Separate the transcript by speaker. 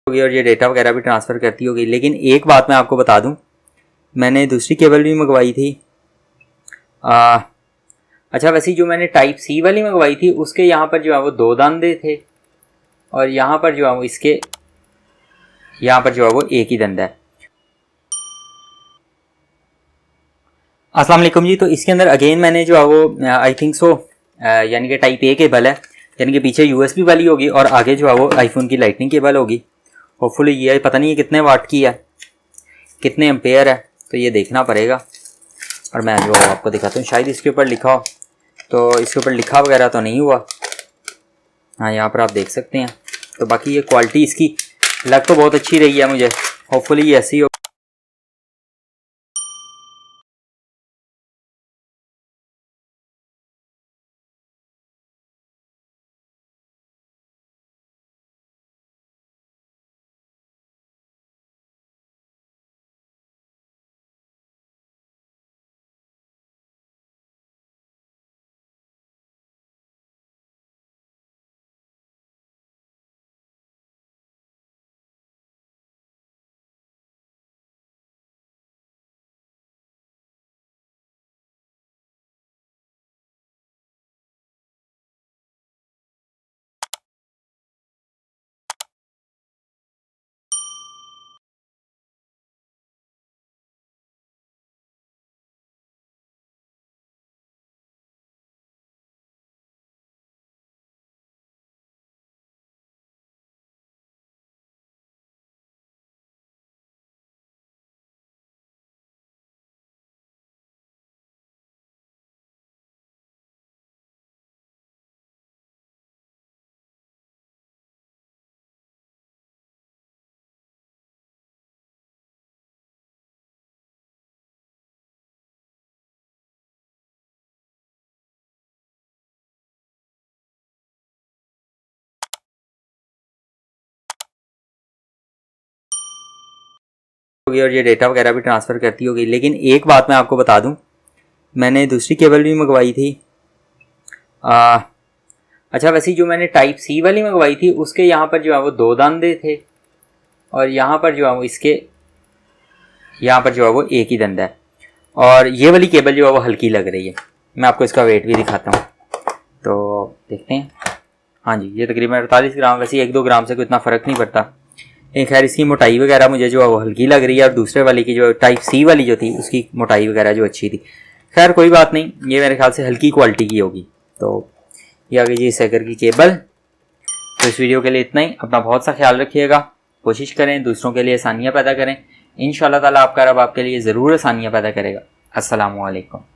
Speaker 1: होगी और ये डेटा वगैरह भी ट्रांसफ़र करती होगी। लेकिन एक बात मैं आपको बता दूं, मैंने दूसरी केबल भी मंगवाई थी। अच्छा, वैसे जो मैंने टाइप सी वाली मंगवाई थी उसके यहाँ पर जो है वो 2 दांदे थे और यहाँ पर जो है वो इसके यहाँ पर जो है वो एक ही दंदा है। अस्सलाम वालेकुम जी। तो इसके अंदर अगेन मैंने जो है वो आई थिंक सो यानी कि टाइप ए केबल है, यानी कि पीछे यूएसबी वाली होगी और आगे जो है वो आईफोन की लाइटनिंग केबल होगी। होपफुली ये पता नहीं है कितने वाट की है, कितने एम्पेयर है, तो ये देखना पड़ेगा। और मैं जो आपको दिखाता हूँ, शायद इसके ऊपर लिखा हो, तो इसके ऊपर लिखा वगैरह तो नहीं हुआ। हाँ, यहाँ पर आप देख सकते हैं। तो बाकी ये क्वालिटी इसकी लग तो बहुत अच्छी रही है मुझे। होपफुली ये ऐसी हो। होगी और ये डेटा वगैरह भी ट्रांसफ़र करती होगी। लेकिन एक बात मैं आपको बता दूं, मैंने दूसरी केबल भी मंगवाई थी। अच्छा, वैसे जो मैंने टाइप सी वाली मंगवाई थी उसके यहाँ पर जो है वो 2 दांदे थे और यहाँ पर जो है वो इसके यहाँ पर जो है वो एक ही दंदा है। और ये वाली केबल जो है वो हल्की लग रही है। मैं आपको इसका वेट भी दिखाता हूँ, तो देखते हैं। हाँ जी, ये तकरीबन 48 ग्राम, वैसे 1-2 ग्राम से कोई इतना फ़र्क नहीं पड़ता। खैर, इसकी मोटाई वगैरह मुझे जो है वो हल्की लग रही है और दूसरे वाली की जो टाइप सी वाली जो थी उसकी मोटाई वगैरह जो अच्छी थी। खैर कोई बात नहीं, ये मेरे ख्याल से हल्की क्वालिटी की होगी। तो ये आ गई जी सेकर की केबल। तो इस वीडियो के लिए इतना ही। अपना बहुत सा ख्याल रखिएगा, कोशिश करें दूसरों के लिए आसानियाँ पैदा करें। इंशाअल्लाह ताला आपका रब आपके लिए ज़रूर आसानियाँ पैदा करेगा। अस्सलामु अलैकुम।